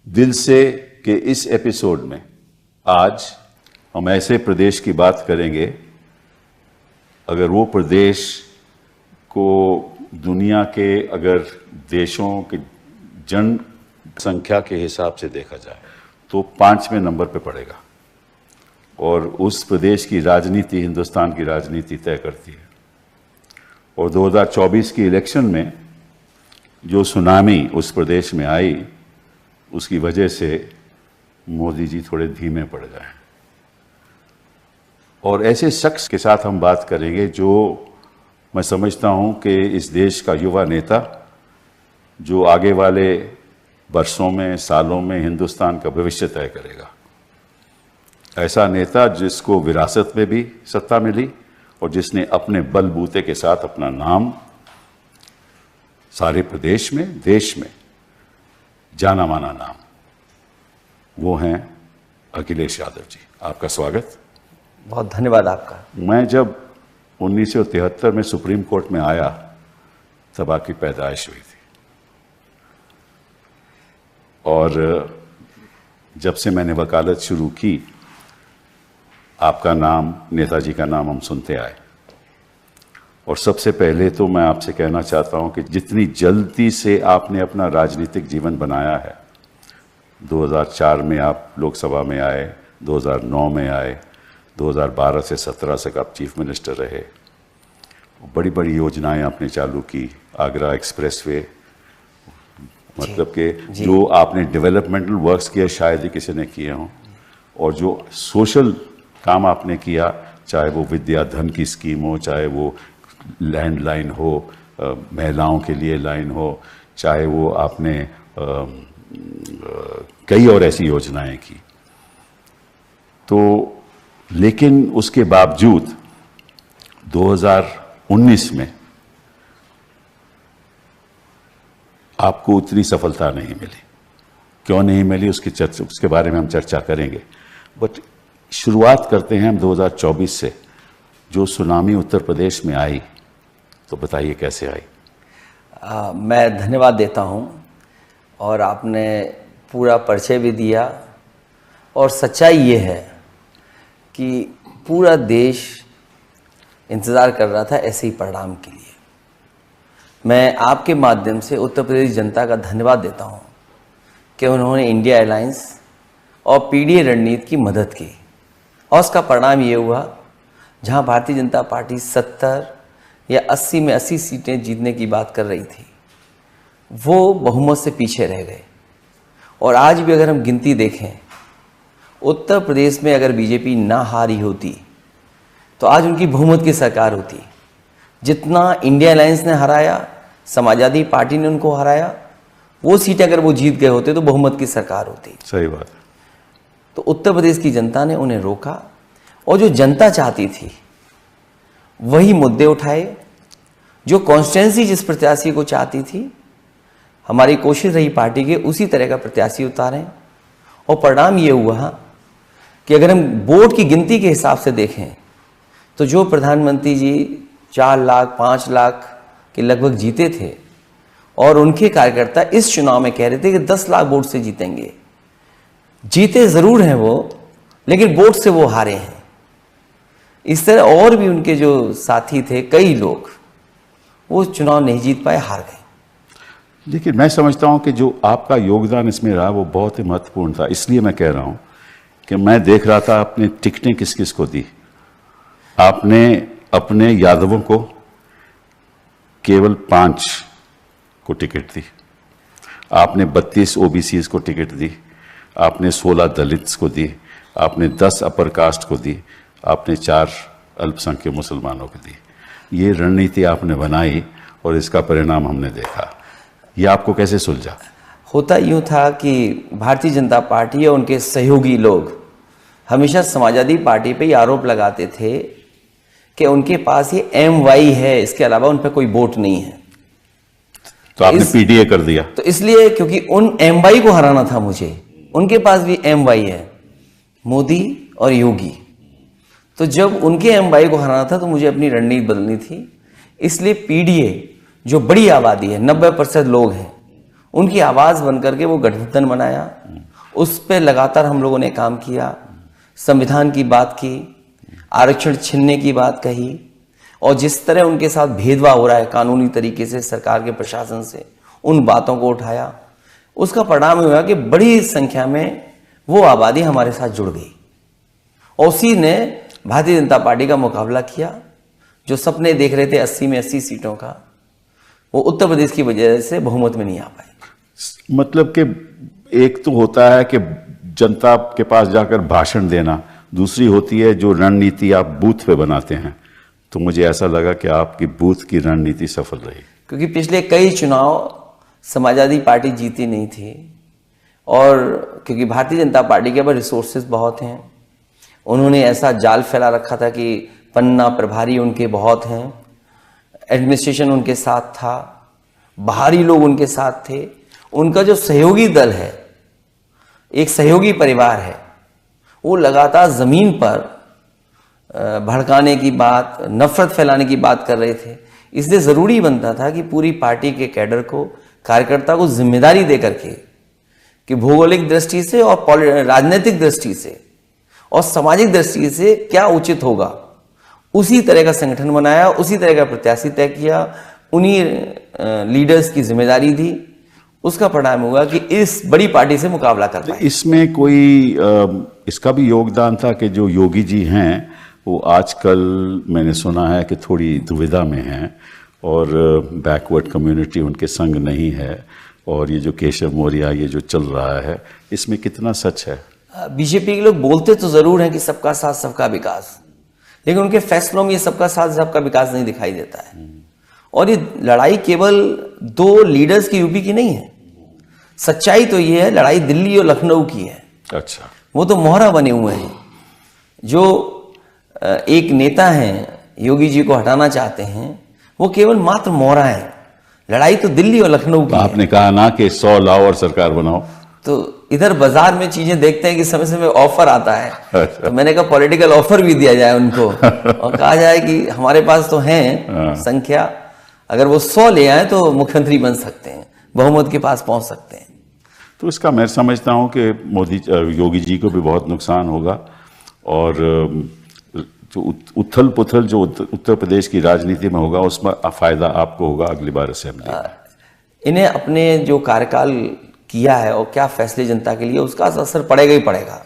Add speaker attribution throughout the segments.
Speaker 1: दिल से के इस एपिसोड में आज हम ऐसे प्रदेश की बात करेंगे, अगर वो प्रदेश को दुनिया के अगर देशों के जनसंख्या के हिसाब से देखा जाए तो 5वें नंबर पे पड़ेगा और उस प्रदेश की राजनीति हिंदुस्तान की राजनीति तय करती है। और 2024 की इलेक्शन में जो सुनामी उस प्रदेश में आई, उसकी वजह से मोदी जी थोड़े धीमे पड़ गए। और ऐसे शख्स के साथ हम बात करेंगे जो मैं समझता हूं कि इस देश का युवा नेता, जो आगे वाले वर्षों में, सालों में हिंदुस्तान का भविष्य तय करेगा। ऐसा नेता जिसको विरासत में भी सत्ता मिली और जिसने अपने बलबूते के साथ अपना नाम सारे प्रदेश में, देश में जाना माना नाम, वो हैं अखिलेश यादव जी। आपका स्वागत।
Speaker 2: बहुत धन्यवाद आपका।
Speaker 1: मैं जब 1973 में सुप्रीम कोर्ट में आया तब आपकी पैदाइश हुई थी और जब से मैंने वकालत शुरू की, आपका नाम, नेताजी का नाम हम सुनते आए। और सबसे पहले तो मैं आपसे कहना चाहता हूं कि जितनी जल्दी से आपने अपना राजनीतिक जीवन बनाया है, 2004 में आप लोकसभा में आए, 2009 में आए, 2012 से 17 तक आप चीफ मिनिस्टर रहे, बड़ी बड़ी योजनाएं आपने चालू की, आगरा एक्सप्रेसवे, मतलब कि जो आपने डेवलपमेंटल वर्क्स किए शायद ही किसी ने किए हों, और जो सोशल काम आपने किया, चाहे वो विद्या धन की स्कीम हो, चाहे वो लैंडलाइन हो, महिलाओं के लिए लाइन हो, चाहे वो आपने कई और ऐसी योजनाएं की। तो लेकिन उसके बावजूद 2019 में आपको उतनी सफलता नहीं मिली। क्यों नहीं मिली उसके बारे में हम चर्चा करेंगे। बट शुरुआत करते हैं हम 2024 से, जो सुनामी उत्तर प्रदेश में आई, तो बताइए कैसे आई।
Speaker 2: मैं धन्यवाद देता हूं और आपने पूरा परिचय भी दिया। और सच्चाई ये है कि पूरा देश इंतज़ार कर रहा था ऐसे ही परिणाम के लिए। मैं आपके माध्यम से उत्तर प्रदेश जनता का धन्यवाद देता हूं कि उन्होंने इंडिया अलायंस और पीडीए रणनीति की मदद की और उसका परिणाम ये हुआ, जहां भारतीय जनता पार्टी 70 या 80 में 80 सीटें जीतने की बात कर रही थी, वो बहुमत से पीछे रह गए। और आज भी अगर हम गिनती देखें, उत्तर प्रदेश में अगर बीजेपी ना हारी होती तो आज उनकी बहुमत की सरकार होती। जितना इंडिया अलायंस ने हराया, समाजवादी पार्टी ने उनको हराया, वो सीटें अगर वो जीत गए होते तो बहुमत की सरकार होती।
Speaker 1: सही बात है।
Speaker 2: तो उत्तर प्रदेश की जनता ने उन्हें रोका और जो जनता चाहती थी वही मुद्दे उठाए, जो कॉन्स्टिट्यूंसी जिस प्रत्याशी को चाहती थी, हमारी कोशिश रही पार्टी के उसी तरह का प्रत्याशी उतारें। और परिणाम ये हुआ कि अगर हम वोट की गिनती के हिसाब से देखें तो जो प्रधानमंत्री जी 4 लाख 5 लाख के लगभग जीते थे और उनके कार्यकर्ता इस चुनाव में कह रहे थे कि 10 लाख वोट से जीतेंगे। जीते जरूर हैं वो, लेकिन वोट से वो हारे हैं। इस तरह और भी उनके जो साथी थे, कई लोग, वो चुनाव नहीं जीत पाए, हार गए।
Speaker 1: लेकिन मैं समझता हूं कि जो आपका योगदान इसमें रहा वो बहुत ही महत्वपूर्ण था। इसलिए मैं कह रहा हूं कि मैं देख रहा था आपने टिकटें किस किस को दी। आपने अपने यादवों को केवल 5 को टिकट दी, आपने 32 ओबीसीज को टिकट दी, आपने 16 दलित्स को दी, आपने 10 अपर कास्ट को दी, आपने 4 अल्पसंख्यक मुसलमानों को दी। ये रणनीति आपने बनाई और इसका परिणाम हमने देखा। ये आपको कैसे सुलझा?
Speaker 2: होता यूँ था कि भारतीय जनता पार्टी और उनके सहयोगी लोग हमेशा समाजवादी पार्टी पे ही आरोप लगाते थे कि उनके पास ये MY है, इसके अलावा उन पर कोई वोट नहीं है।
Speaker 1: तो आपने पीडीए कर दिया।
Speaker 2: तो इसलिए क्योंकि उन MY को हराना था मुझे, उनके पास भी MY है, मोदी और योगी। तो जब उनके MY को हराना था तो मुझे अपनी रणनीति बदलनी थी। इसलिए पीडीए जो बड़ी आबादी है, 90% लोग हैं, उनकी आवाज़ बन करके वो गठबंधन बनाया उस पर लगातार हम लोगों ने काम किया, संविधान की बात की, आरक्षण छीनने की बात कही, और जिस तरह उनके साथ भेदभाव हो रहा है कानूनी तरीके से सरकार के प्रशासन से, उन बातों को उठाया। उसका परिणाम हुआ कि बड़ी संख्या में वो आबादी हमारे साथ जुड़ गई और उसी ने भारतीय जनता पार्टी का मुकाबला किया। जो सपने देख रहे थे 80 में 80 सीटों का, वो उत्तर प्रदेश की वजह से बहुमत में नहीं आ पाए।
Speaker 1: मतलब कि एक तो होता है कि जनता के पास जाकर भाषण देना, दूसरी होती है जो रणनीति आप बूथ पे बनाते हैं। तो मुझे ऐसा लगा कि आपकी बूथ की रणनीति सफल रही,
Speaker 2: क्योंकि पिछले कई चुनाव समाजवादी पार्टी जीती नहीं थी, और क्योंकि भारतीय जनता पार्टी के पास रिसोर्सेज बहुत हैं, उन्होंने ऐसा जाल फैला रखा था कि पन्ना प्रभारी उनके बहुत हैं, एडमिनिस्ट्रेशन उनके साथ था, बाहरी लोग उनके साथ थे। उनका जो सहयोगी दल है, एक सहयोगी परिवार है, वो लगातार जमीन पर भड़काने की बात, नफरत फैलाने की बात कर रहे थे। इसलिए जरूरी बनता था कि पूरी पार्टी के कैडर को, कार्यकर्ता को जिम्मेदारी दे करके कि भौगोलिक दृष्टि से और राजनीतिक दृष्टि से और सामाजिक दृष्टि से क्या उचित होगा, उसी तरह का संगठन बनाया, उसी तरह का प्रत्याशी तय किया, उन्हीं लीडर्स की जिम्मेदारी दी। उसका परिणाम हुआ कि इस बड़ी पार्टी से मुकाबला कर पाए।
Speaker 1: इसमें कोई इसका भी योगदान था कि जो योगी जी हैं वो आजकल मैंने सुना है कि थोड़ी दुविधा में हैं और बैकवर्ड कम्युनिटी उनके संग नहीं है, और ये जो केशव मौर्य ये जो चल रहा है, इसमें कितना सच है?
Speaker 2: बीजेपी के लोग बोलते तो जरूर हैं कि सबका साथ सबका विकास, लेकिन उनके फैसलों में ये सबका साथ सबका विकास नहीं दिखाई देता है। और ये लड़ाई केवल दो लीडर्स की यूपी की नहीं है, सच्चाई तो ये है लड़ाई दिल्ली और लखनऊ की है।
Speaker 1: अच्छा,
Speaker 2: वो तो मोहरा बने हुए हैं। जो एक नेता हैं योगी जी को हटाना चाहते हैं, वो केवल मात्र मोहरा है। लड़ाई तो दिल्ली और लखनऊ की है।
Speaker 1: आपने कहा ना कि 100 लाओ और सरकार बनाओ,
Speaker 2: तो इधर बाजार में चीजें देखते हैं कि समय समय ऑफर आता है। तो मैंने कहा पॉलिटिकल ऑफर भी दिया जाए उनको और कहा जाए कि हमारे पास तो हैं संख्या, अगर वो 100 ले आए तो मुख्यमंत्री बन सकते हैं, बहुमत के पास पहुंच सकते हैं।
Speaker 1: तो इसका मैं समझता हूं कि योगी जी को भी बहुत नुकसान होगा, और जो उथल पुथल जो उत्तर प्रदेश की राजनीति में होगा उसमें फायदा आपको होगा अगली बार असेंबली में।
Speaker 2: इन्हें अपने जो कार्यकाल किया है और क्या फैसले जनता के लिए, उसका असर पड़ेगा ही पड़ेगा।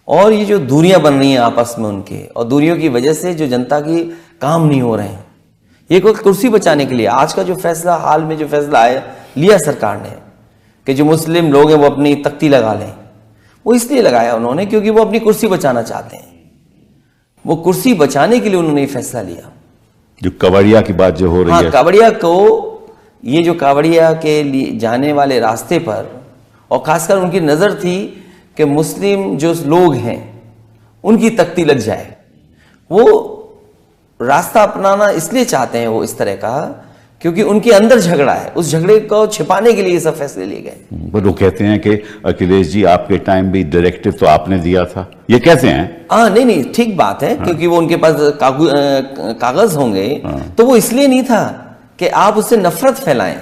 Speaker 2: और ये जो दूरियां बन रही हैं आपस में उनके, और दूरियों की वजह से जो जनता की काम नहीं हो रहे हैं, ये कोई कुर्सी बचाने के लिए आज का जो फैसला, हाल में जो फैसला लिया सरकार ने कि जो मुस्लिम लोग हैं वो अपनी तख्ती लगा लें, वो इसलिए लगाया उन्होंने क्योंकि वो अपनी कुर्सी बचाना चाहते हैं। वो कुर्सी बचाने के लिए उन्होंने ये फैसला लिया।
Speaker 1: जो कावड़िया की बात जो हो रही है,
Speaker 2: कावड़िया को, ये जो कावड़िया के लिए जाने वाले रास्ते पर, और खासकर उनकी नजर थी कि मुस्लिम जो लोग हैं उनकी तख्ती लग जाए, वो रास्ता अपनाना इसलिए चाहते हैं वो इस तरह का क्योंकि उनके अंदर झगड़ा है, उस झगड़े को छिपाने के लिए ये सब फैसले लिए गए।
Speaker 1: पर वो कहते हैं कि अखिलेश जी आपके टाइम भी डायरेक्टिव तो आपने दिया था, ये कहते हैं।
Speaker 2: नहीं, ठीक बात है। क्योंकि वो उनके पास कागज होंगे, तो वो इसलिए नहीं था कि आप उससे नफरत फैलाएं।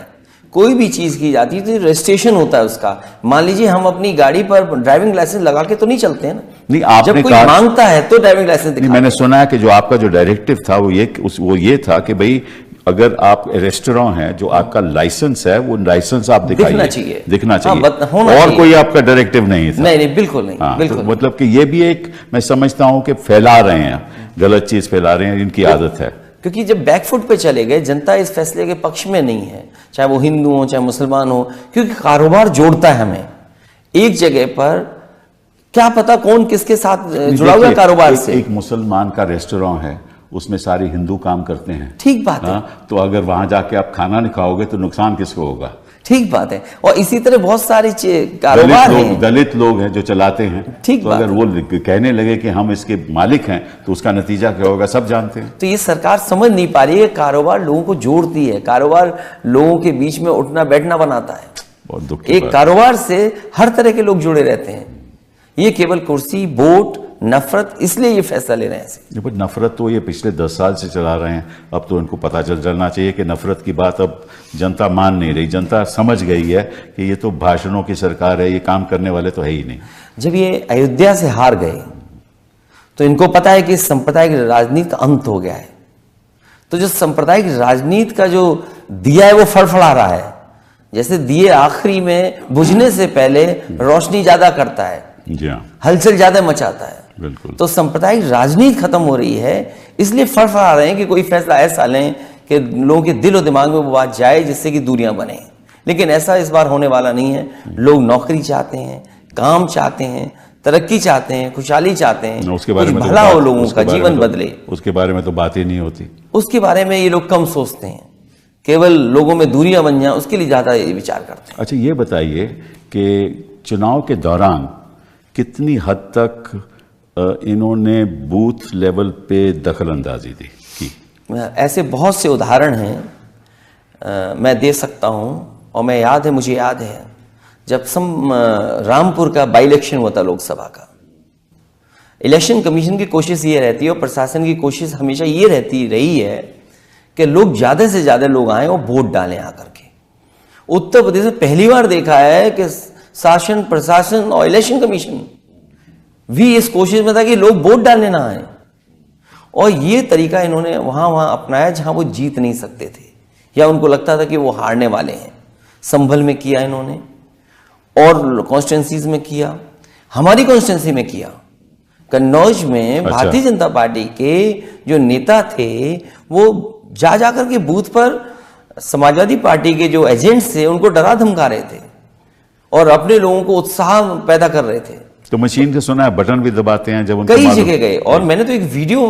Speaker 2: कोई भी चीज की जाती है तो रजिस्ट्रेशन होता है उसका। मान लीजिए हम अपनी गाड़ी पर ड्राइविंग लाइसेंस लगा के तो नहीं चलते हैं ना,
Speaker 1: नहीं आपने
Speaker 2: जब कोई मांगता है तो ड्राइविंग लाइसेंस दिखाते हैं।
Speaker 1: मैंने सुना है कि जो आपका जो डायरेक्टिव था वो ये था कि भाई अगर आप रेस्टोरेंट है जो आपका लाइसेंस है वो लाइसेंस आप दिखाइए, दिखना चाहिए, और
Speaker 2: चाहिए।
Speaker 1: कोई आपका डायरेक्टिव नहीं था।
Speaker 2: नहीं, बिल्कुल नहीं।
Speaker 1: हाँ,
Speaker 2: बिल्कुल
Speaker 1: तो मतलब कि ये भी एक मैं समझता हूं कि फैला रहे हैं, गलत चीज फैला रहे हैं, इनकी आदत है।
Speaker 2: क्योंकि जब बैकफुट पे चले गए, जनता इस फैसले के पक्ष में नहीं है, चाहे वो हिंदू हो चाहे मुसलमान हो, क्योंकि कारोबार जोड़ता है हमें एक जगह पर। क्या पता कौन किसके साथ जुड़ा हुआ कारोबार से।
Speaker 1: एक मुसलमान का रेस्टोरेंट है, उसमें सारे हिंदू काम करते हैं,
Speaker 2: ठीक बात है।
Speaker 1: तो अगर वहां जाके आप खाना नहीं खाओगे तो नुकसान किसको होगा?
Speaker 2: ठीक बात है। और इसी तरह बहुत सारे कारोबार हैं,
Speaker 1: दलित लोग हैं जो चलाते हैं,
Speaker 2: ठीक
Speaker 1: तो अगर वो कहने लगे कि हम इसके मालिक हैं तो उसका नतीजा क्या होगा सब जानते हैं।
Speaker 2: तो ये सरकार समझ नहीं पा रही है, कारोबार लोगों को जोड़ती है, कारोबार लोगों के बीच में उठना बैठना बनाता है।
Speaker 1: बहुत दुख की
Speaker 2: एक
Speaker 1: बात।
Speaker 2: कारोबार से हर तरह के लोग जुड़े रहते हैं। ये केवल कुर्सी, वोट, नफरत, इसलिए ये फैसला ले रहे हैं ऐसे।
Speaker 1: बट नफरत तो ये पिछले 10 साल से चला रहे हैं, अब तो इनको पता चलना चाहिए कि नफरत की बात अब जनता मान नहीं रही, जनता समझ गई है कि ये तो भाषणों की सरकार है, ये काम करने वाले तो है ही नहीं।
Speaker 2: जब ये अयोध्या से हार गए तो इनको पता है कि सांप्रदायिक राजनीति का अंत हो गया है। तो जो सांप्रदायिक राजनीति का जो दिया है वो फड़फड़ा रहा है, जैसे दिए आखिरी में बुझने से पहले रोशनी ज्यादा करता है,
Speaker 1: जी हाँ,
Speaker 2: हलचल ज्यादा मचाता है।
Speaker 1: बिल्कुल।
Speaker 2: तो सांप्रदायिक राजनीति खत्म हो रही है, इसलिए फड़फड़ा रहे हैं कि कोई फैसला ऐसा लें कि लोगों के दिल और दिमाग में वो बात जाए जिससे कि दूरियां बने। लेकिन ऐसा इस बार होने वाला नहीं है। लोग नौकरी चाहते हैं, काम चाहते हैं, तरक्की चाहते हैं, खुशहाली चाहते हैं,
Speaker 1: उसके बारे
Speaker 2: कुछ
Speaker 1: में तो
Speaker 2: भला हो, लोगों का जीवन बदले,
Speaker 1: उसके बारे में तो बात ही नहीं होती।
Speaker 2: उसके बारे में ये लोग कम सोचते हैं। केवल लोगों में दूरियां बन जाएं उसके लिए ज्यादा विचार करते हैं।
Speaker 1: अच्छा, ये बताइए कि चुनाव के दौरान कितनी हद तक इन्होंने बूथ लेवल पे दखल अंदाजी की?
Speaker 2: ऐसे बहुत से उदाहरण हैं, मैं दे सकता हूं। और मुझे याद है जब रामपुर का बाई इलेक्शन हुआ था लोकसभा का, इलेक्शन कमीशन की कोशिश ये रहती है और प्रशासन की कोशिश हमेशा ये रही है कि लोग ज्यादा से ज्यादा लोग आए और वोट डालें आकर के। उत्तर प्रदेश में पहली बार देखा है कि शासन, प्रशासन और इलेक्शन कमीशन भी इस कोशिश में था कि लोग वोट डालने ना आए। और ये तरीका इन्होंने वहां अपनाया जहां वो जीत नहीं सकते थे या उनको लगता था कि वो हारने वाले हैं। संभल में किया इन्होंने और कॉन्स्टिट्यूंसीज में किया, हमारी कॉन्स्टिट्यूंसी में किया। कन्नौज में
Speaker 1: अच्छा।
Speaker 2: भारतीय जनता पार्टी के जो नेता थे वो जा करके बूथ पर समाजवादी पार्टी के जो एजेंट्स थे उनको डरा धमका रहे थे और अपने लोगों को उत्साह पैदा कर रहे थे।
Speaker 1: तो मशीन से सुना है बटन भी दबाते हैं जब उनको
Speaker 2: कई जगह गए और मैंने तो एक वीडियो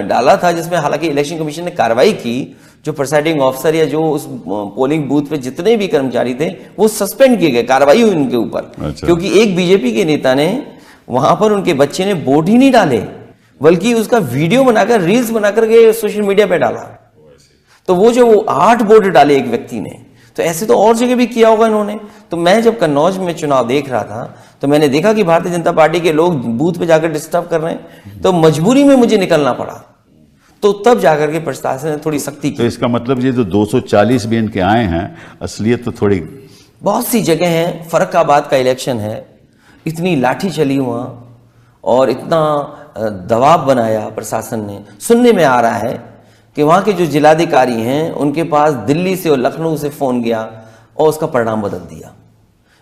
Speaker 2: डाला था जिसमें हालांकि इलेक्शन कमीशन ने कार्रवाई की। जो प्रिसाइडिंग ऑफिसर या जो उस पोलिंग बूथ पे जितने भी कर्मचारी थे वो सस्पेंड किए गए, कार्रवाई हुई उनके ऊपर।
Speaker 1: अच्छा।
Speaker 2: क्योंकि एक बीजेपी के नेता ने वहां पर उनके बच्चे ने वोट ही नहीं डाले बल्कि उसका वीडियो बनाकर, रील्स बनाकर के सोशल मीडिया पे डाला। तो वो 8 वोट डाले एक व्यक्ति ने, तो ऐसे तो और जगह भी किया होगा इन्होंने। तो मैं जब कन्नौज में चुनाव देख रहा था तो मैंने देखा कि भारतीय जनता पार्टी के लोग बूथ पे जाकर डिस्टर्ब कर रहे हैं, तो मजबूरी में मुझे निकलना पड़ा। तो तब जाकर के प्रशासन ने थोड़ी सख्ती की।
Speaker 1: तो इसका मतलब ये जो 240 भी इनके आए हैं, असलियत तो थोड़ी
Speaker 2: बहुत सी जगह हैं। फर्रुखाबाद का इलेक्शन है, इतनी लाठी चली वहां और इतना दबाव बनाया प्रशासन ने। सुनने में आ रहा है कि वहां के जो जिलाधिकारी हैं उनके पास दिल्ली से और लखनऊ से फोन गया और उसका परिणाम बदल दिया।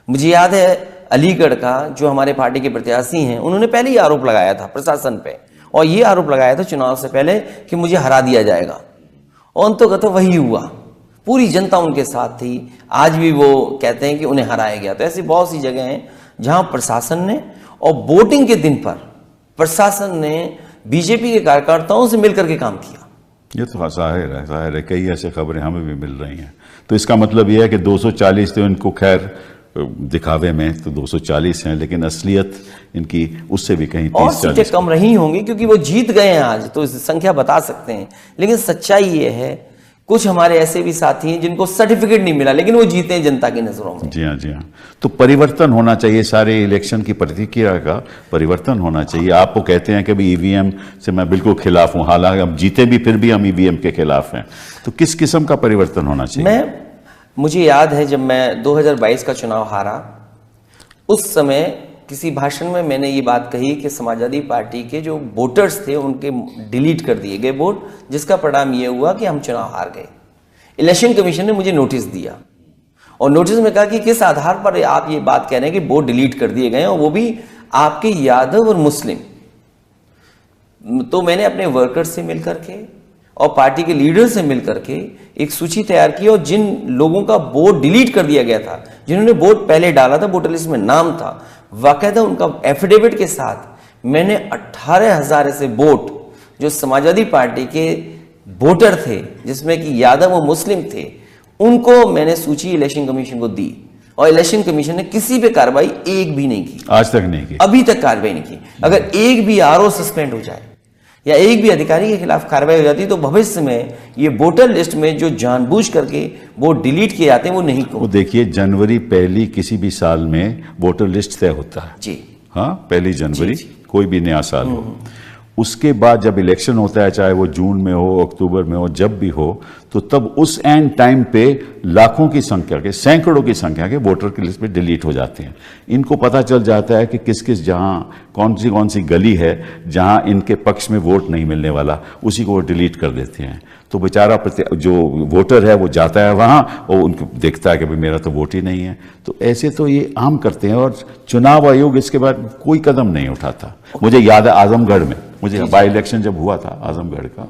Speaker 2: मुझे याद है अलीगढ़ का जो हमारे पार्टी के प्रत्याशी हैं उन्होंने पहले ही आरोप लगाया था प्रशासन पे, और ये आरोप लगाया था चुनाव से पहले कि मुझे हरा दिया जाएगा, और अंततः वही हुआ। पूरी जनता उनके साथ थी। आज भी वो कहते हैं कि उन्हें हराया गया। तो ऐसी बहुत सी जगह हैं जहां प्रशासन ने, और वोटिंग के दिन पर प्रशासन ने बीजेपी के कार्यकर्ताओं से मिलकर के काम किया।
Speaker 1: ये तो जाहिर है कई ऐसे खबरें हमें भी मिल रही हैं। तो इसका मतलब यह है कि 240 तो इनको खैर दिखावे में तो 240 हैं, लेकिन असलियत इनकी उससे भी कहीं 30-40
Speaker 2: और सीटें कम रही होंगी क्योंकि वो जीत गए हैं आज, तो संख्या बता सकते हैं। लेकिन सच्चाई ये है कुछ हमारे ऐसे भी साथी हैं जिनको सर्टिफिकेट नहीं मिला लेकिन वो जीते हैं जनता की नजरों में।
Speaker 1: जी हाँ, जी हाँ। तो परिवर्तन होना चाहिए, सारे इलेक्शन की प्रतिक्रिया का परिवर्तन होना चाहिए। आप वो कहते हैं कि भाई ईवीएम से मैं बिल्कुल खिलाफ हूँ, हालांकि हम जीते भी फिर भी हम ईवीएम के खिलाफ हैं। तो किस किस्म का परिवर्तन होना चाहिए?
Speaker 2: मुझे याद है जब मैं 2022 का चुनाव हारा, उस समय किसी भाषण में मैंने ये बात कही कि समाजवादी पार्टी के जो वोटर्स थे उनके डिलीट कर दिए गए वोट, जिसका परिणाम ये हुआ कि हम चुनाव हार गए। इलेक्शन कमीशन ने मुझे नोटिस दिया और नोटिस में कहा कि किस आधार पर आप ये बात कह रहे हैं कि वोट डिलीट कर दिए गए और वो भी आपके यादव और मुस्लिम। तो मैंने अपने वर्कर्स से मिलकर के और पार्टी के लीडर से मिलकर के एक सूची तैयार की और जिन लोगों का वोट डिलीट कर दिया गया था, जिन्होंने वोट पहले डाला था, वोटर लिस्ट में नाम था, वाकायदा उनका एफिडेविट के साथ मैंने 18,000 ऐसे वोट जो समाजवादी पार्टी के वोटर थे जिसमें कि यादव और मुस्लिम थे, उनको मैंने सूची इलेक्शन कमीशन को दी और इलेक्शन कमीशन ने किसी पे कार्रवाई एक भी नहीं की,
Speaker 1: आज तक नहीं की,
Speaker 2: अभी तक कार्रवाई नहीं की। अगर एक भी आरओ सस्पेंड हो जाए या एक भी अधिकारी के खिलाफ कार्रवाई हो जाती तो भविष्य में ये वोटर लिस्ट में जो जानबूझ करके वोट डिलीट किए जाते हैं वो नहीं
Speaker 1: वो देखिए जनवरी 1 किसी भी साल में वोटर लिस्ट तय होता है
Speaker 2: जी,
Speaker 1: हाँ, 1 जनवरी कोई भी नया साल हो, उसके बाद जब इलेक्शन होता है, चाहे वो जून में हो, अक्टूबर में हो, जब भी हो, तो तब उस एंड टाइम पे लाखों की संख्या के, सैकड़ों की संख्या के वोटर की लिस्ट पे डिलीट हो जाते हैं। इनको पता चल जाता है कि किस किस जहाँ कौन सी गली है जहाँ इनके पक्ष में वोट नहीं मिलने वाला, उसी को वो डिलीट कर देते हैं। तो बेचारा जो वोटर है वो जाता है वहाँ और उनको देखता है कि भाई मेरा तो वोट ही नहीं है। तो ऐसे तो ये आम करते हैं और चुनाव आयोग इसके बाद कोई कदम नहीं उठाता। मुझे याद है आजमगढ़ में, मुझे बाई इलेक्शन जब हुआ था आजमगढ़ का,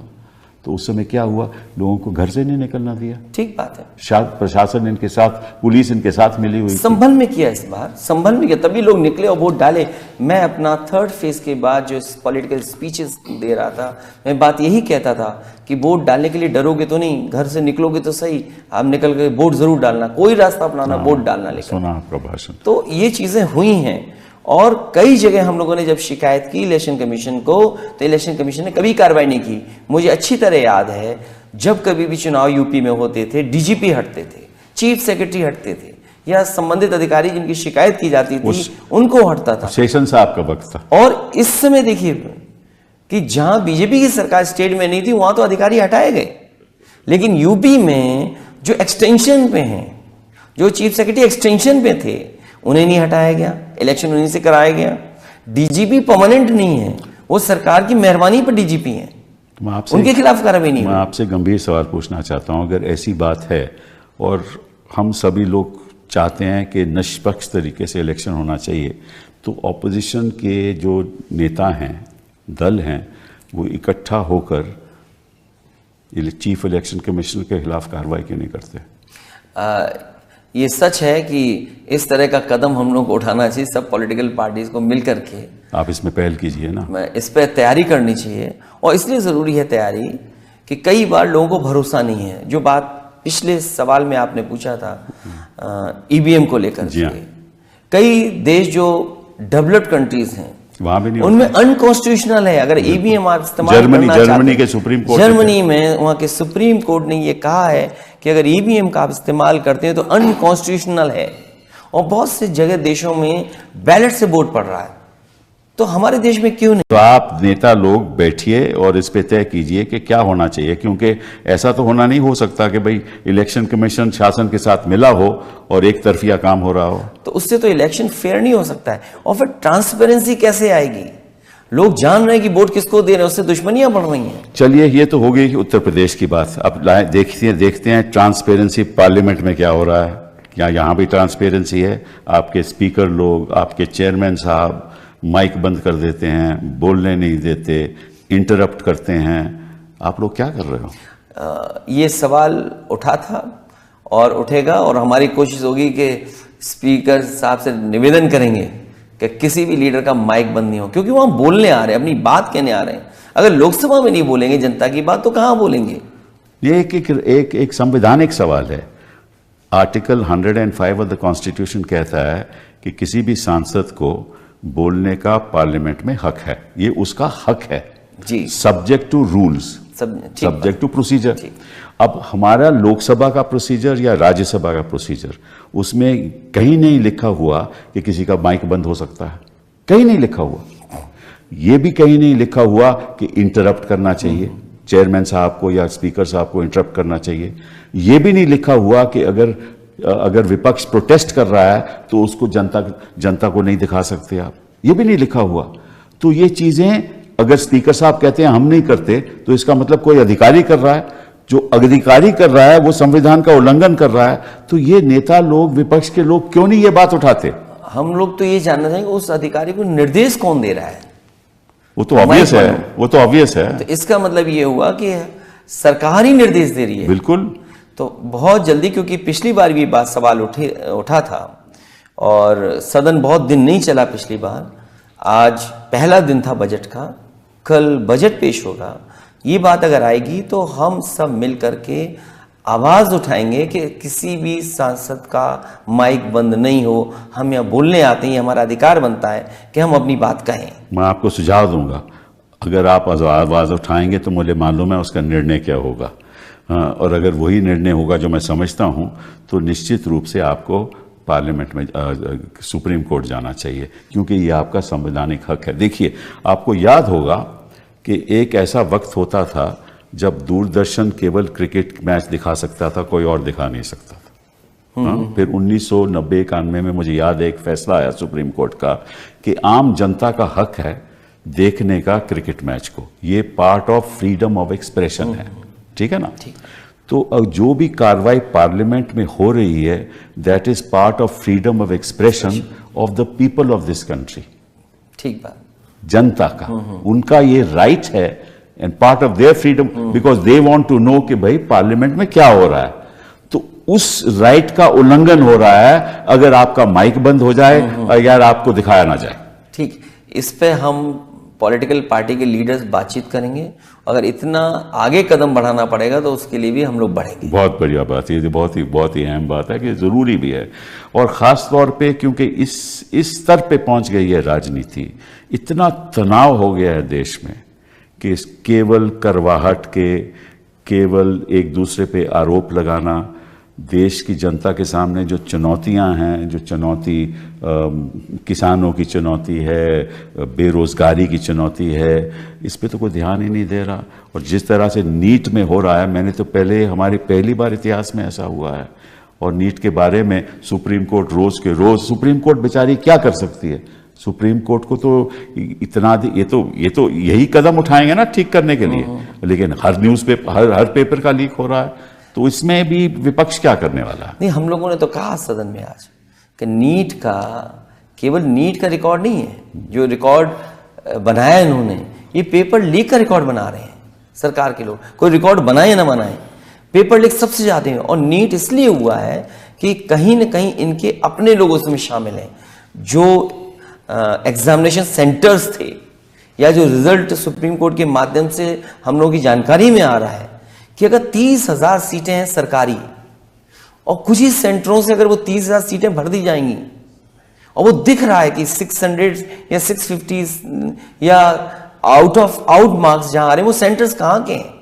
Speaker 1: तो उस समय क्या हुआ, लोगों को घर से नहीं निकलना दिया।
Speaker 2: ठीक बात है,
Speaker 1: प्रशासन इनके साथ, पुलिस इनके साथ मिली हुई,
Speaker 2: संभल में किया, इस बार संभल में किया, तभी लोग निकले और वोट डाले। मैं अपना 3rd फेज के बाद जो पॉलिटिकल स्पीचेस दे रहा था, मैं बात यही कहता था कि वोट डालने के लिए डरोगे तो नहीं, घर से निकलोगे तो सही, आप निकल के वोट जरूर डालना, कोई रास्ता अपनाना, वोट डालना। लेकर
Speaker 1: सुना आपका भाषण।
Speaker 2: तो ये चीजें हुई हैं और कई जगह हम लोगों ने जब शिकायत की इलेक्शन कमीशन को, तो इलेक्शन कमीशन ने कभी कार्रवाई नहीं की। मुझे अच्छी तरह याद है जब कभी भी चुनाव यूपी में होते थे, डीजीपी हटते थे, चीफ सेक्रेटरी हटते थे, या संबंधित अधिकारी जिनकी शिकायत की जाती थी उनको हटता था।
Speaker 1: सेशन साहब का वक्त था।
Speaker 2: और इस समय देखिए कि जहां बीजेपी की सरकार स्टेट में नहीं थी वहां तो अधिकारी हटाए गए, लेकिन यूपी में जो एक्सटेंशन पे हैं, जो चीफ सेक्रेटरी एक्सटेंशन पे थे, उन्हें नहीं हटाया गया, इलेक्शन उन्हीं से कराया गया। डीजीपी परमानेंट नहीं है, वो सरकार की मेहरबानी पर डीजीपी हैं, उनके खिलाफ कार्रवाई नहीं।
Speaker 1: मैं आपसे गंभीर सवाल पूछना चाहता हूं, अगर ऐसी बात है और हम सभी लोग चाहते हैं कि निष्पक्ष तरीके से इलेक्शन होना चाहिए, तो ऑपोजिशन के जो नेता हैं, दल हैं, वो इकट्ठा होकर चीफ इलेक्शन कमिश्नर के खिलाफ कार्रवाई क्यों नहीं करते?
Speaker 2: ये सच है कि इस तरह का कदम हम लोग को उठाना चाहिए, सब पॉलिटिकल पार्टीज को मिल करके।
Speaker 1: आप इसमें पहल कीजिए ना।
Speaker 2: मैं इस पर तैयारी करनी चाहिए, और इसलिए ज़रूरी है तैयारी कि कई बार लोगों को भरोसा नहीं है। जो बात पिछले सवाल में आपने पूछा था ईवीएम को लेकर के, कई देश जो डेवलप्ड कंट्रीज हैं
Speaker 1: वहां भी नहीं,
Speaker 2: उनमें अनकॉन्स्टिट्यूशनल है। अगर ईवीएम आप इस्तेमाल
Speaker 1: जर्मनी के सुप्रीम कोर्ट,
Speaker 2: जर्मनी में वहां के सुप्रीम कोर्ट ने ये कहा है कि अगर ईवीएम का आप इस्तेमाल करते हैं तो अनकॉन्स्टिट्यूशनल है, और बहुत से जगह देशों में बैलेट से वोट पड़ रहा है, तो हमारे देश में क्यों नहीं?
Speaker 1: तो आप नेता लोग बैठिए और इस पे तय कीजिए कि क्या होना चाहिए, क्योंकि ऐसा तो होना नहीं हो सकता कि भाई इलेक्शन कमीशन शासन के साथ मिला हो और एक तरफिया काम हो रहा हो।
Speaker 2: तो उससे तो इलेक्शन फेयर नहीं हो सकता है, और फिर ट्रांसपेरेंसी कैसे आएगी? लोग जान रहे हैं कि वोट किसको दे रहे हैं, उससे दुश्मनियां बढ़ रही हैं।
Speaker 1: चलिए, ये तो हो गई उत्तर प्रदेश की बात। अब देखते हैं ट्रांसपेरेंसी पार्लियामेंट में क्या हो रहा है। क्या यहाँ भी ट्रांसपेरेंसी है? आपके स्पीकर लोग, आपके चेयरमैन साहब माइक बंद कर देते हैं, बोलने नहीं देते, इंटरप्ट करते हैं। आप लोग क्या कर रहे हो?
Speaker 2: ये सवाल उठा था और उठेगा, और हमारी कोशिश होगी कि स्पीकर साहब से निवेदन करेंगे कि किसी भी लीडर का माइक बंद नहीं हो, क्योंकि वहां बोलने आ रहे हैं, अपनी बात कहने आ रहे हैं। अगर लोकसभा में नहीं बोलेंगे जनता की बात, तो कहां बोलेंगे?
Speaker 1: ये एक संवैधानिक सवाल है। आर्टिकल 105 ऑफ द कॉन्स्टिट्यूशन कहता है कि किसी भी सांसद को बोलने का पार्लियामेंट में हक है, ये उसका हक है
Speaker 2: जी,
Speaker 1: subject to rules, subject to procedure. अब हमारा लोकसभा का प्रोसीजर या राज्यसभा का प्रोसीजर, उसमें कहीं नहीं लिखा हुआ कि किसी का माइक बंद हो सकता है, कहीं नहीं लिखा हुआ। ये भी कहीं नहीं लिखा हुआ कि इंटरप्ट करना चाहिए, चेयरमैन साहब को या स्पीकर साहब को इंटरप्ट करना चाहिए। ये भी नहीं लिखा हुआ कि अगर विपक्ष प्रोटेस्ट कर रहा है तो उसको जनता को नहीं दिखा सकते आप, ये भी नहीं लिखा हुआ। तो ये चीजें अगर स्पीकर साहब कहते हैं हम नहीं करते, तो इसका मतलब कोई अधिकारी कर रहा है। जो अधिकारी कर रहा है वो संविधान का उल्लंघन कर रहा है। तो ये नेता लोग, विपक्ष के लोग क्यों नहीं ये बात उठाते?
Speaker 2: हम लोग तो ये जानना चाहेंगे उस अधिकारी को निर्देश कौन दे रहा है।
Speaker 1: वो तो ऑब्वियस है, वो तो ऑब्वियस है।
Speaker 2: तो इसका मतलब ये हुआ कि सरकार ही निर्देश दे रही है।
Speaker 1: बिल्कुल।
Speaker 2: तो बहुत जल्दी, क्योंकि पिछली बार भी बात सवाल उठा था और सदन बहुत दिन नहीं चला पिछली बार। आज पहला दिन था बजट का, कल बजट पेश होगा। ये बात अगर आएगी तो हम सब मिल करके आवाज़ उठाएंगे कि किसी भी सांसद का माइक बंद नहीं हो। हम यहाँ बोलने आते हैं, हमारा अधिकार बनता है कि हम अपनी बात कहें।
Speaker 1: मैं आपको सुझाव दूंगा, अगर आप आवाज़ उठाएंगे तो मुझे मालूम है उसका निर्णय क्या होगा। और अगर वही निर्णय होगा जो मैं समझता हूं, तो निश्चित रूप से आपको पार्लियामेंट में सुप्रीम कोर्ट जाना चाहिए, क्योंकि ये आपका संवैधानिक हक है। देखिए, आपको याद होगा कि एक ऐसा वक्त होता था जब दूरदर्शन केवल क्रिकेट मैच दिखा सकता था, कोई और दिखा नहीं सकता था। फिर 1990-91 में मुझे याद है एक फैसला आया सुप्रीम कोर्ट का कि आम जनता का हक है देखने का क्रिकेट मैच को, ये part of freedom of expression है, ठीक है ना। तो जो भी कार्रवाई पार्लियामेंट में हो रही है, that is part of freedom of expression of the people of this country.
Speaker 2: ठीक बात,
Speaker 1: जनता का, उनका ये राइट है and part of their freedom, because they want to know कि भाई पार्लियामेंट में क्या हो रहा है। तो उस राइट का उल्लंघन हो रहा है अगर आपका माइक बंद हो जाए या आपको दिखाया ना जाए। ठीक,
Speaker 2: इस पे हम पॉलिटिकल पार्टी के लीडर्स बातचीत करेंगे। अगर इतना आगे कदम बढ़ाना पड़ेगा तो उसके लिए भी हम लोग बढ़ेंगे।
Speaker 1: बहुत बढ़िया बात है, ये बहुत ही अहम बात है कि ज़रूरी भी है, और ख़ास तौर पे क्योंकि इस स्तर पे पहुंच गई है राजनीति, इतना तनाव हो गया है देश में कि केवल करवाहट के, केवल एक दूसरे पे आरोप लगाना, देश की जनता के सामने जो चुनौतियां हैं, जो चुनौती किसानों की चुनौती है, बेरोजगारी की चुनौती है, इस पे तो कोई ध्यान ही नहीं दे रहा। और जिस तरह से नीट में हो रहा है, मैंने तो हमारी पहली बार इतिहास में ऐसा हुआ है। और नीट के बारे में सुप्रीम कोर्ट रोज के रोज, सुप्रीम कोर्ट बेचारी क्या कर सकती है? सुप्रीम कोर्ट को तो इतना ये तो यही कदम उठाएंगे ना ठीक करने के लिए, लेकिन हर न्यूज पे हर पेपर का लीक हो रहा है, तो इसमें भी विपक्ष क्या करने वाला है?
Speaker 2: नहीं, हम लोगों ने तो कहा सदन में आज कि नीट का केवल नीट का रिकॉर्ड नहीं है, जो रिकॉर्ड बनाया इन्होंने, ये पेपर लीक का रिकॉर्ड बना रहे हैं सरकार के लोग। कोई रिकॉर्ड बनाए या ना बनाए, पेपर लीक सबसे ज्यादा है। और नीट इसलिए हुआ है कि कहीं ना कहीं इनके अपने लोग उसमें शामिल हैं, जो एग्जामिनेशन सेंटर्स थे या जो रिजल्ट सुप्रीम कोर्ट के माध्यम से हम लोगों की जानकारी में आ रहा है कि अगर 30,000 सीटें हैं सरकारी, और कुछ ही सेंटरों से अगर वो 30,000 सीटें भर दी जाएंगी, और वो दिख रहा है कि 600 या 650 या आउट मार्क्स जहां आ रहे हैं, वो सेंटर्स कहां के हैं?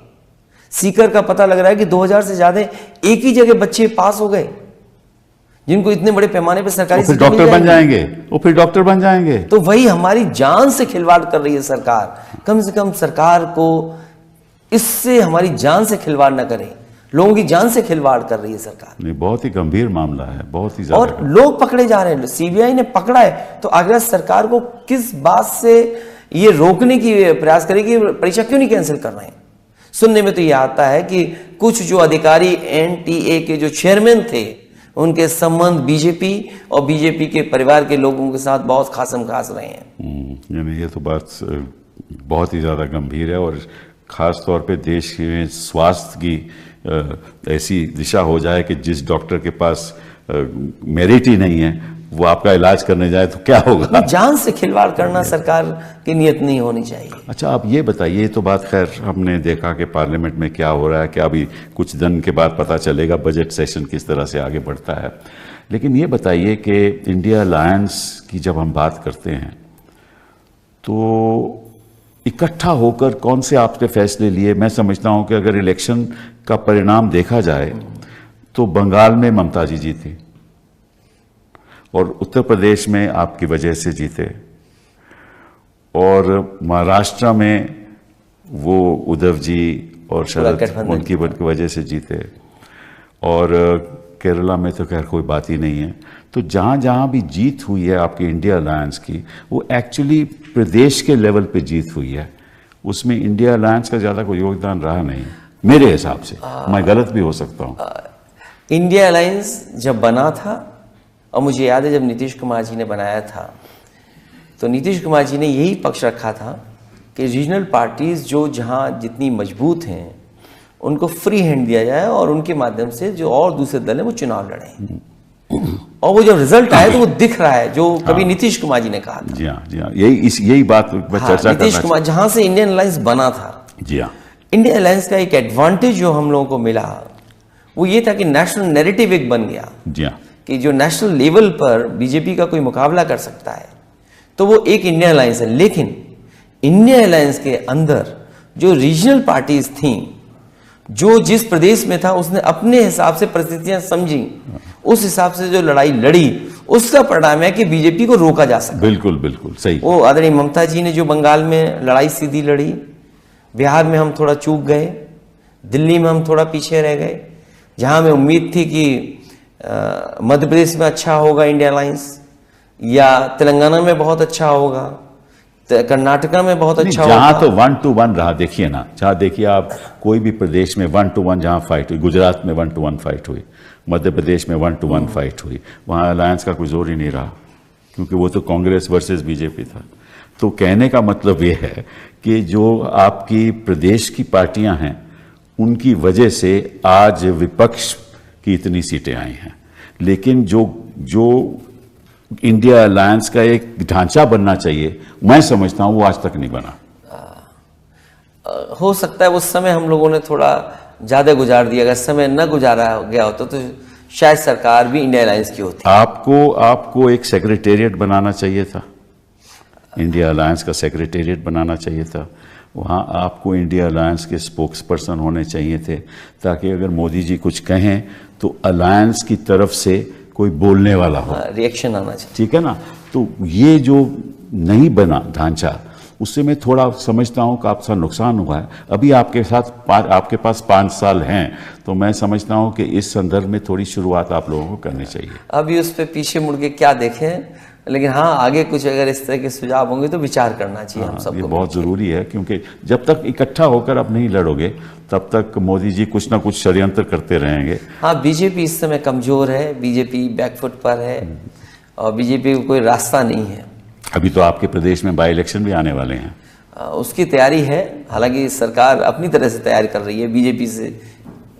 Speaker 2: सीकर का पता लग रहा है कि 2000 से ज्यादा एक ही जगह बच्चे पास हो गए, जिनको इतने बड़े पैमाने पर सरकारी
Speaker 1: फिर डॉक्टर बन जाएंगे, वो फिर डॉक्टर बन जाएंगे।
Speaker 2: तो वही हमारी जान से खिलवाड़ कर रही है सरकार। कम से कम सरकार को इससे हमारी जान से खिलवाड़ ना करें, लोगों की जान से खिलवाड़ कर रही है सरकार।
Speaker 1: नहीं, बहुत ही गंभीर मामला है, बहुत ही ज्यादा।
Speaker 2: और लोग पकड़े जा रहे हैं, सीबीआई ने पकड़ा है, तो अगला सरकार को किस बात से ये रोकने की प्रयास करेगी, परीक्षा क्यों नहीं कैंसिल कर रहे हैं? सुनने में तो ये आता है कि कुछ जो अधिकारी एनटीए के जो चेयरमैन थे, उनके संबंध बीजेपी और बीजेपी के परिवार के लोगों के साथ बहुत खासम खास रहे हैं।
Speaker 1: ये तो बात बहुत ही ज्यादा गंभीर है, और खास तौर पे देश में स्वास्थ्य की ऐसी दिशा हो जाए कि जिस डॉक्टर के पास मेरिट ही नहीं है वो आपका इलाज करने जाए तो क्या होगा?
Speaker 2: जान से खिलवाड़ करना सरकार की नीयत नहीं होनी चाहिए।
Speaker 1: अच्छा, आप ये बताइए, तो बात खैर हमने देखा कि पार्लियामेंट में क्या हो रहा है, क्या अभी कुछ दिन के बाद पता चलेगा बजट सेशन किस तरह से आगे बढ़ता है। लेकिन ये बताइए कि इंडिया अलायंस की जब हम बात करते हैं तो इकट्ठा होकर कौन से आपने फैसले लिए? मैं समझता हूं कि अगर इलेक्शन का परिणाम देखा जाए तो बंगाल में ममता जी जीती और उत्तर प्रदेश में आपकी वजह से जीते, और महाराष्ट्र में वो उद्धव जी और शरद उनकी वजह से जीते, और केरला में तो खैर कोई बात ही नहीं है। तो जहां जहां भी जीत हुई है आपकी इंडिया अलायंस की, वो एक्चुअली प्रदेश के लेवल पे जीत हुई है, उसमें इंडिया अलायंस का ज्यादा कोई योगदान रहा नहीं मेरे हिसाब से। मैं गलत भी हो सकता हूं।
Speaker 2: इंडिया अलायंस जब बना था, और मुझे याद है जब नीतीश कुमार जी ने बनाया था, तो नीतीश कुमार जी ने यही पक्ष रखा था कि रीजनल पार्टीज जो जहां जितनी मजबूत हैं उनको फ्री हैंड दिया जाए, और उनके माध्यम से जो और दूसरे दल हैं वो चुनाव लड़ें। और वो जब रिजल्ट आया तो वो दिख रहा है, जो कभी नीतीश कुमार जी ने कहा था।
Speaker 1: जी हाँ, यही बात मैं चर्चा
Speaker 2: नीतीश कुमार, जहां से इंडियन अलायंस बना था।
Speaker 1: जी हाँ,
Speaker 2: इंडियन अलायंस का एक एडवांटेज जो हम लोगों को मिला वो ये था कि नेशनल नैरेटिव एक बन गया।
Speaker 1: जी हाँ,
Speaker 2: कि जो नेशनल लेवल पर बीजेपी का कोई मुकाबला कर सकता है तो वो एक इंडियन अलायंस है। लेकिन इंडियन अलायंस के अंदर जो रीजनल पार्टीज थी, जो जिस प्रदेश में था उसने अपने हिसाब से परिस्थितियां समझी उस हिसाब से जो लड़ाई लड़ी उसका परिणाम है कि बीजेपी को रोका जा सका।
Speaker 1: बिल्कुल बिल्कुल सही।
Speaker 2: वो आदरणीय ममता जी ने जो बंगाल में लड़ाई सीधी लड़ी, बिहार में हम थोड़ा चूक गए, दिल्ली में हम थोड़ा पीछे रह गए। जहां हमें उम्मीद थी कि मध्य प्रदेश में अच्छा होगा इंडिया अलायंस, या तेलंगाना में बहुत अच्छा होगा, कर्नाटका में बहुत अच्छा होगा।
Speaker 1: जहां तो 1-1 रहा, देखिए ना, जहां देखिए आप कोई भी प्रदेश में 1-1 जहां फाइट हुई, गुजरात में 1-1 फाइट हुई, मध्य प्रदेश में 1-1 फाइट हुई, वहां अलायंस का कोई जोर ही नहीं रहा, क्योंकि वो तो कांग्रेस वर्सेस बीजेपी था। तो कहने का मतलब ये है कि जो आपकी प्रदेश की पार्टियां हैं उनकी वजह से आज विपक्ष की इतनी सीटें आई हैं, लेकिन जो इंडिया अलायंस का एक ढांचा बनना चाहिए, मैं समझता हूं वो आज तक नहीं बना।
Speaker 2: हो सकता है उस समय हम लोगों ने थोड़ा ज्यादा गुजार दिया, अगर समय न गुजारा गया होता तो शायद सरकार भी इंडिया अलायंस की होती।
Speaker 1: आपको एक सेक्रेटेरिएट बनाना चाहिए था, इंडिया अलायंस का सेक्रेटेरिएट बनाना चाहिए था। वहाँ आपको इंडिया अलायंस के स्पोक्स पर्सन होने चाहिए थे, ताकि अगर मोदी जी कुछ कहें तो अलायंस की तरफ से कोई बोलने वाला हो,
Speaker 2: रिएक्शन आना चाहिए।
Speaker 1: ठीक है ना। तो ये जो नहीं बना ढांचा, उससे मैं थोड़ा समझता हूँ कि आपका नुकसान हुआ है। अभी आपके पास 5 साल हैं, तो मैं समझता हूँ कि इस संदर्भ में थोड़ी शुरुआत आप लोगों को करनी चाहिए।
Speaker 2: अभी उस पर पीछे मुड़ के क्या देखें, लेकिन हाँ आगे कुछ अगर इस तरह के सुझाव होंगे तो विचार करना चाहिए हम सबको।
Speaker 1: ये बहुत ज़रूरी है, क्योंकि जब तक इकट्ठा होकर आप नहीं लड़ोगे तब तक मोदी जी कुछ ना कुछ षड्यंत्र करते रहेंगे।
Speaker 2: हाँ, बीजेपी इस समय कमज़ोर है, बीजेपी बैकफुट पर है और बीजेपी को कोई रास्ता नहीं है।
Speaker 1: अभी तो आपके प्रदेश में बाई इलेक्शन भी आने वाले हैं,
Speaker 2: उसकी तैयारी है। हालांकि सरकार अपनी तरह से तैयारी कर रही है,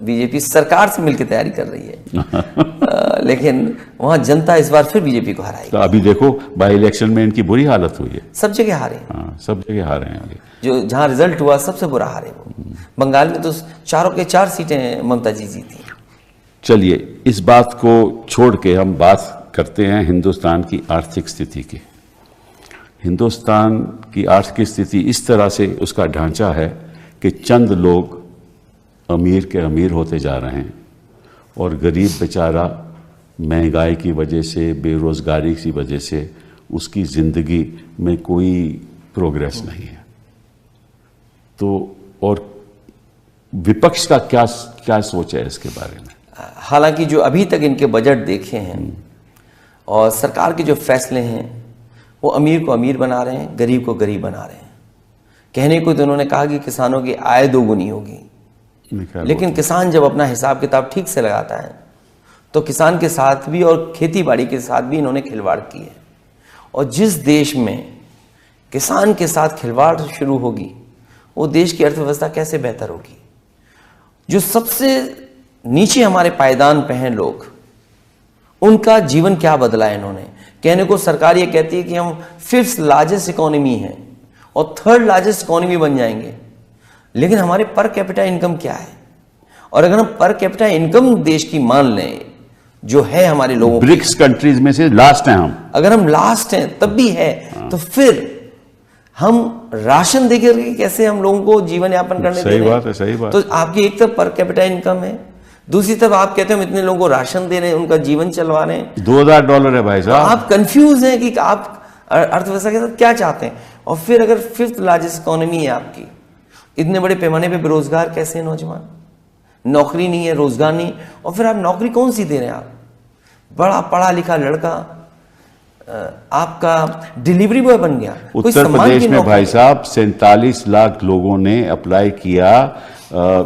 Speaker 2: बीजेपी सरकार से मिलकर तैयारी कर रही है लेकिन वहां जनता इस बार फिर बीजेपी को हराएगी।
Speaker 1: तो अभी देखो बाई इलेक्शन में इनकी बुरी हालत हुई है,
Speaker 2: सब जगह हारे।
Speaker 1: हाँ, सब जगह हारे हैं आगे।
Speaker 2: जो जहां रिजल्ट हुआ सबसे बुरा हारे वो। बंगाल में तो 4 के 4 सीटें ममता जी जीती।
Speaker 1: चलिए इस बात को छोड़ के हम बात करते हैं हिंदुस्तान की आर्थिक स्थिति की। हिंदुस्तान की आर्थिक स्थिति इस तरह से उसका ढांचा है कि चंद लोग अमीर के अमीर होते जा रहे हैं और गरीब बेचारा महंगाई की वजह से, बेरोजगारी की वजह से उसकी ज़िंदगी में कोई प्रोग्रेस नहीं है। तो और विपक्ष का क्या सोच है इसके बारे में?
Speaker 2: हालांकि जो अभी तक इनके बजट देखे हैं और सरकार के जो फैसले हैं वो अमीर को अमीर बना रहे हैं, गरीब को गरीब बना रहे हैं। कहने को तो उन्होंने कहा कि किसानों की आय दोगुनी होगी, लेकिन किसान जब अपना हिसाब किताब ठीक से लगाता है तो किसान के साथ भी और खेती बाड़ी के साथ भी इन्होंने खिलवाड़ की है। और जिस देश में किसान के साथ खिलवाड़ शुरू होगी वो देश की अर्थव्यवस्था कैसे बेहतर होगी। जो सबसे नीचे हमारे पायदान पे हैं लोग, उनका जीवन क्या बदला है इन्होंने। कहने को सरकार ये कहती है कि हम 5th लार्जेस्ट इकोनॉमी हैं और 3rd लार्जेस्ट इकोनॉमी बन जाएंगे, लेकिन हमारे पर कैपिटा इनकम क्या है? और अगर हम पर कैपिटा इनकम देश की मान लें जो है हमारे लोगों,
Speaker 1: ब्रिक्स कंट्रीज में से लास्ट हैं हम,
Speaker 2: अगर हम लास्ट हैं तब भी है, तो फिर हम राशन देकर कैसे हम लोगों को जीवन यापन करने
Speaker 1: सही बात है, सही बात।
Speaker 2: तो आपकी एक तरफ पर कैपिटा इनकम है, दूसरी तरफ आप कहते हैं हम इतने लोगों को राशन दे रहे हैं, उनका जीवन चलवा रहे हैं।
Speaker 1: $2000 है भाई साहब।
Speaker 2: आप कंफ्यूज हैं कि आप अर्थव्यवस्था के साथ क्या चाहते हैं। और फिर अगर 5th लार्जेस्ट इकोनॉमी है आपकी, इतने बड़े पैमाने पे बेरोजगार कैसे हैं नौजवान, नौकरी नहीं है, रोजगार नहीं, और फिर आप नौकरी कौन सी दे रहे हैं? आप बड़ा पढ़ा लिखा लड़का आपका डिलीवरी बॉय बन गया।
Speaker 1: उत्तर प्रदेश में भाई साहब 47 लाख लोगों ने अप्लाई किया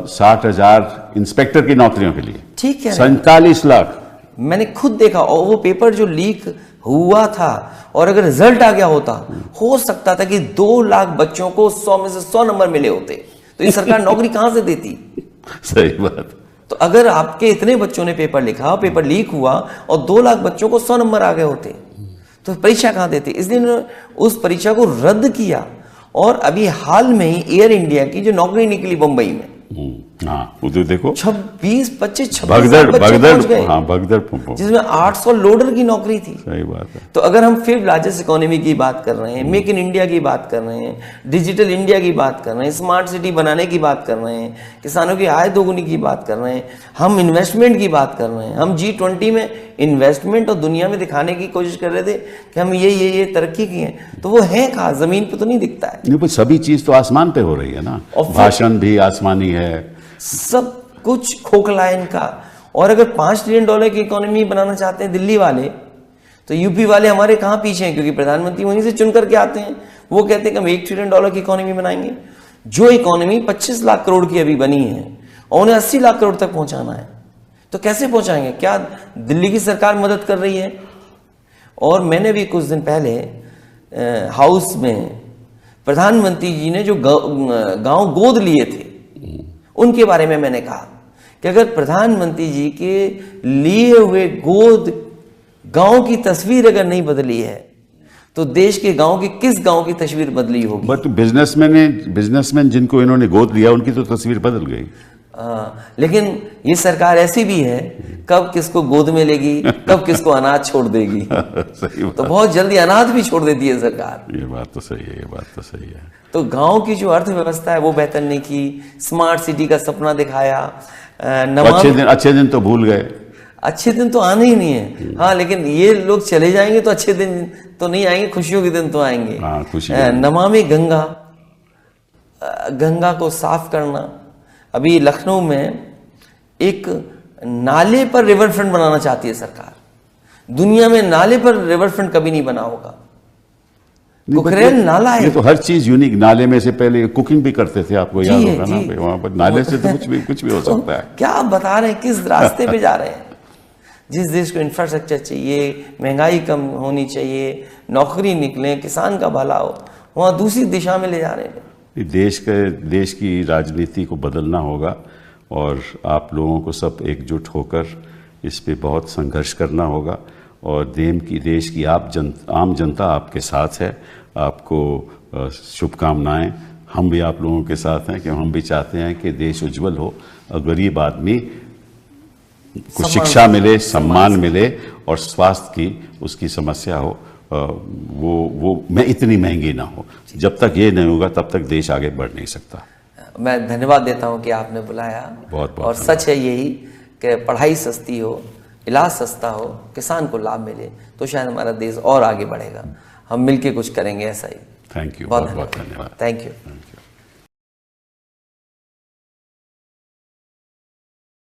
Speaker 1: 60,000 इंस्पेक्टर की नौकरियों के लिए।
Speaker 2: ठीक है,
Speaker 1: 47 लाख
Speaker 2: मैंने खुद देखा। और वो पेपर जो लीक हुआ था और अगर रिजल्ट आ गया होता, हो सकता था कि 2 लाख बच्चों को 100 में से 100 नंबर मिले होते। तो ये सरकार नौकरी कहां से देती?
Speaker 1: सही बात।
Speaker 2: तो अगर आपके इतने बच्चों ने पेपर लिखा, पेपर लीक हुआ और 2 लाख बच्चों को 100 नंबर आ गए होते, तो परीक्षा कहां देते? इसलिए उन्होंने उस परीक्षा को रद्द किया। और अभी हाल में ही एयर इंडिया की जो नौकरी निकली बंबई में,
Speaker 1: हाँ उधर देखो
Speaker 2: 26 26
Speaker 1: भगदड़
Speaker 2: बच्चे पहुंच
Speaker 1: भगदड़
Speaker 2: गए,
Speaker 1: हाँ भगदड़
Speaker 2: जिसमें 800 लोडर की नौकरी थी।
Speaker 1: सही बात है।
Speaker 2: तो अगर हम फिर लार्जेस्ट इकोनॉमी की बात कर रहे हैं, मेक इन इंडिया की बात कर रहे हैं, डिजिटल इंडिया की बात कर रहे हैं, स्मार्ट सिटी बनाने की बात कर रहे हैं, किसानों की आय दोगुनी की बात कर रहे हैं, हम इन्वेस्टमेंट की बात कर रहे हैं, हम G20 में इन्वेस्टमेंट और दुनिया में दिखाने की कोशिश कर रहे थे कि हम ये तरक्की की हैं, तो वो है कहाँ, जमीन पे तो नहीं दिखता है।
Speaker 1: नहीं, पर सभी चीज तो आसमान पे हो रही है ना,
Speaker 2: और फिर-
Speaker 1: भाषण भी आसमानी है,
Speaker 2: सब कुछ खोखला है इनका। और अगर $5 ट्रिलियन की इकोनॉमी बनाना चाहते हैं दिल्ली वाले, तो यूपी वाले हमारे कहाँ पीछे हैं, क्योंकि प्रधानमंत्री वहीं से चुन करके आते हैं। वो कहते हैं कि हम $1 ट्रिलियन की इकोनॉमी बनाएंगे। जो इकोनॉमी 25 लाख करोड़ की अभी बनी है और उन्हें 80 लाख करोड़ तक पहुंचाना है, तो कैसे पहुंचाएंगे? क्या दिल्ली की सरकार मदद कर रही है? और मैंने भी कुछ दिन पहले हाउस में प्रधानमंत्री जी ने जो गांव गोद लिए थे उनके बारे में मैंने कहा कि अगर प्रधानमंत्री जी के लिए हुए गोद गांव की तस्वीर अगर नहीं बदली है, तो देश के गांव की किस गांव की तस्वीर बदली होगी?
Speaker 1: बट बिजनेसमैन जिनको इन्होंने गोद लिया उनकी तो तस्वीर बदल गई।
Speaker 2: लेकिन ये सरकार ऐसी भी है, कब किसको गोद में लेगी, कब किसको अनाथ छोड़ देगी।
Speaker 1: सही बात।
Speaker 2: तो बहुत जल्दी अनाथ भी छोड़ देती है सरकार।
Speaker 1: ये बात तो सही है, ये बात तो सही है।
Speaker 2: तो गांव की जो अर्थव्यवस्था है वो बेहतर नहीं की, स्मार्ट सिटी का सपना दिखाया,
Speaker 1: अच्छे दिन तो भूल गए।
Speaker 2: अच्छे दिन तो आने ही नहीं है। हाँ, लेकिन ये लोग चले जाएंगे तो अच्छे दिन तो नहीं आएंगे, खुशियों के दिन तो आएंगे।
Speaker 1: हाँ, खुशी।
Speaker 2: नमामि गंगा, गंगा को साफ करना। अभी लखनऊ में एक नाले पर रिवर फ्रंट बनाना चाहती है सरकार। दुनिया में नाले पर रिवर फ्रंट कभी नहीं बना होगा। कुकरेल नाला है।
Speaker 1: ये तो हर चीज यूनिक। नाले में से पहले कुकिंग भी करते थे, आपको याद होगा ना, वहां पर नाले से तो कुछ भी हो सकता है।
Speaker 2: क्या आप बता रहे हैं, किस रास्ते पे जा रहे हैं? जिस देश को इंफ्रास्ट्रक्चर चाहिए, महंगाई कम होनी चाहिए, नौकरी निकले, किसान का भला हो, वहां दूसरी दिशा में ले जा रहे हैं।
Speaker 1: देश की राजनीति को बदलना होगा और आप लोगों को सब एकजुट होकर इस पे बहुत संघर्ष करना होगा। और देश की आम जनता आपके साथ है। आपको शुभकामनाएं। हम भी आप लोगों के साथ हैं कि हम भी चाहते हैं कि देश उज्जवल हो और गरीब आदमी को शिक्षा मिले, सम्मान मिले और स्वास्थ्य की उसकी समस्या हो वो मैं इतनी महंगी ना हो। जब तक ये नहीं होगा तब तक देश आगे बढ़ नहीं सकता।
Speaker 2: मैं धन्यवाद देता हूं कि आपने बुलाया।
Speaker 1: बहुत
Speaker 2: और सच है यही कि पढ़ाई सस्ती हो, इलाज सस्ता हो, किसान को लाभ मिले, तो शायद हमारा देश और आगे बढ़ेगा। हम मिलके कुछ करेंगे ऐसा ही।
Speaker 1: थैंक यू,
Speaker 2: बहुत
Speaker 1: बहुत धन्यवाद।
Speaker 2: Thank you.